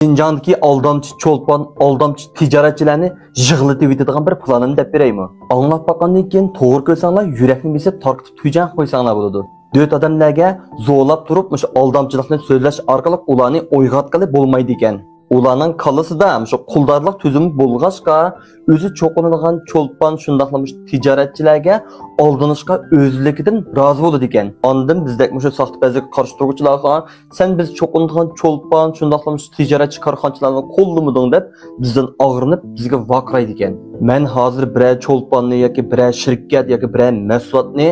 Şinjandagi aldamchi cho'lpon, aldamchi tijoratchilarni yig'latib yetadigan bir planini deb beraymi? Anglab bakkandan keyin to'g'ri ko'rsanglar, yurakni besib tarqitib tujan qo'ysanglar bo'ladi. Dört odamlarga zo'rlab turib, mush aldamchilikni so'zlash orqali ularni o'yg'atqili bo'lmaydi ekan. Ularning kallasida shu quldorlik tuzumi bo'lg'achqa, o'zi cho'qinadigan cho'lpon shundaqlamış tijoratchilarga aldanishga o'zligidan rozi bo'ladi ekan. Ondan bizdek shu soxtabazlik qarshi turuvchilarga sen biz cho'qinadigan cho'lpon shundaqlamış tijoratchi korxonachilarni qo'llamiding deb bizdan og'rinib bizga vaqiraydi ekan. Men hozir biror cho'lponni yoki biror shirkat yoki biror mahsulotni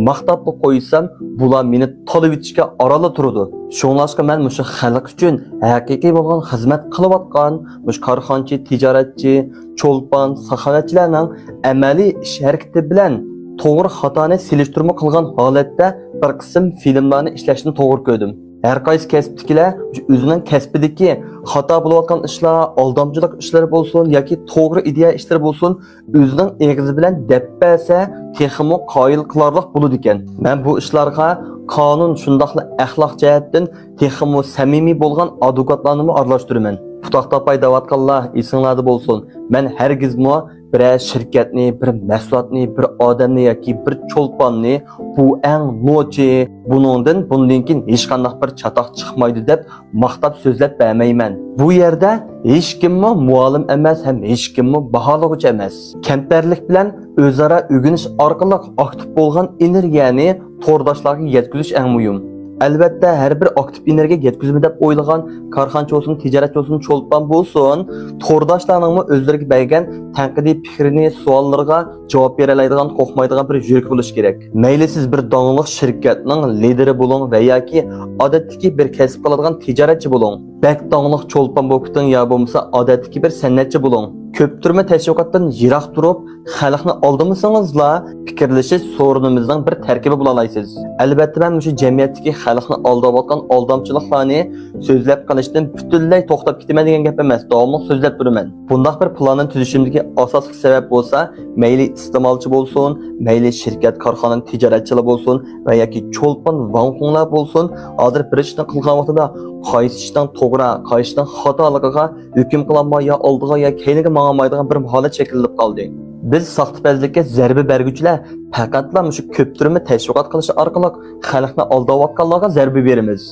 maqtab qo'ysam, bular meni talab etishga orala turadi. Shunlashqa men shu xalq uchun haqiqiy bo'lgan xizmat qilayotgan mush korxonchi, tijoratchi, cho'lpon, saxovatchilarning amaliy ish harakati bilan to'g'ri xatoni selishtirma qilgan holatda bir qism filmlarni ishlashni to'g'ri ko'rdim. Her qaysi kasbdagilar o'zining kasbidagi xato bo'layotgan ishlar, aldamchilik ishlari bo'lsin yoki to'g'ri ideya ishlari bo'lsin, o'zining eg'izi bilan deb bersa, texmo qoyil qilarlik bo'ladi ekan. Men bu ishlarga qonun shundaqla axloq jihatdan texmo samimiy bo'lgan advokatlarni aralashtiraman. Putoqda paydavatganlar esinglarda bo'lsin. Men hargizmi bir şirketni, bir mahsulotni, bir odamni yoki bir cho'lponni bu eng nochi, bundan keyin hech qanday bir chatoq chiqmaydi deb maqtab so'zlab bermayman. Bu yerda hech kimmi muallim emas, ham hech kimmi baholag'uchi emas. Kamtarlik bilan o'zaro o'rganish orqali aktiv bo'lgan energiyani to'rdoshlarga yetkazish eng muhim. Albatta her bir aktif energiya yetkazimi deb o'ylagan korxonchi olsun, tijoratchi olsun, cho'lpon bo'lsin, to'rdoshlarning o'zlariga bergan tanqidiy fikrini, savollarga javob bera oladigan, qo'rqmaydigan bir yurak bo'lish kerak. Mayli siz bir donliq shirkatning lideri bo'ling va yoki odatdagi bir kasb qiladigan tijoratchi bo'ling. Bak donliq cho'lpon bo'lib ya bo'lmasa odatdagi bir san'atchi bo'ling. Köptürme teşvikatdan yiroq turib, xalqni oldimisingizla fikrlashish so'rinimizning bir tarkibi bo'lalaysiz. Albatta men shu jamiyatdagi xalqni aldayotgan aldamchiliklarni so'zlab qilishdan butunlay to'xtab ketaman degan gap emas, davomli so'zlab turaman. Bundaq bir planni tuzishimdagi asosiy sabab bo'lsa, mayli iste'molchi bo'lsin, mayli shirkat, korxona tijoratchilar bo'lsin va yoki cho'lpon vanqunglar bo'lsin, hozir bir ishni qilgan vaqtida qaysi ishdan to'g'ri, qaysi ishdan xatoligiga hukm qilinmay ya oldiga ya keyinga ma'namaydigan bir holat shakllanib qoldi. Biz soxtabazlikka zarba berguvchilar faqatla shu ko'ptirma tashviqot qilish orqali xalqni aldayotganlarga zarba beramiz.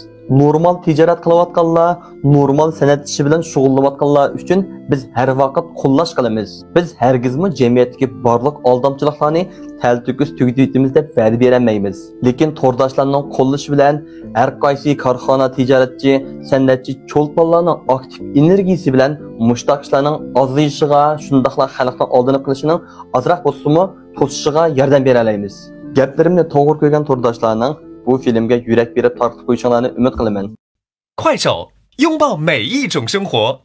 Normal tijorat qilayotganlar, normal san'at ishi bilan shug'ullanayotganlar uchun biz har vaqt qo'llash qilamiz. Biz hargizmi jamiyatdagi barliq aldamchiliklarni taltukis tugitimiz deb va'da bermaymiz. Lekin to'rdoshlarning qo'llashi bilan har qaysi korxona, tijoratchi, san'atchi, cho'lponlarning aktiv energiyasi bilan mushtaqishlarning ozayishiga, shundaqla xalqning oldini qilishining ozroq bo'lsa-mu to'sishiga yordam bera olamiz. Gaplarimni to'g'ri ko'rgan to'rdoshlarning bu filmga yurak berib tartib qo'yishlarini umid qilaman. 快手，拥抱每一种生活。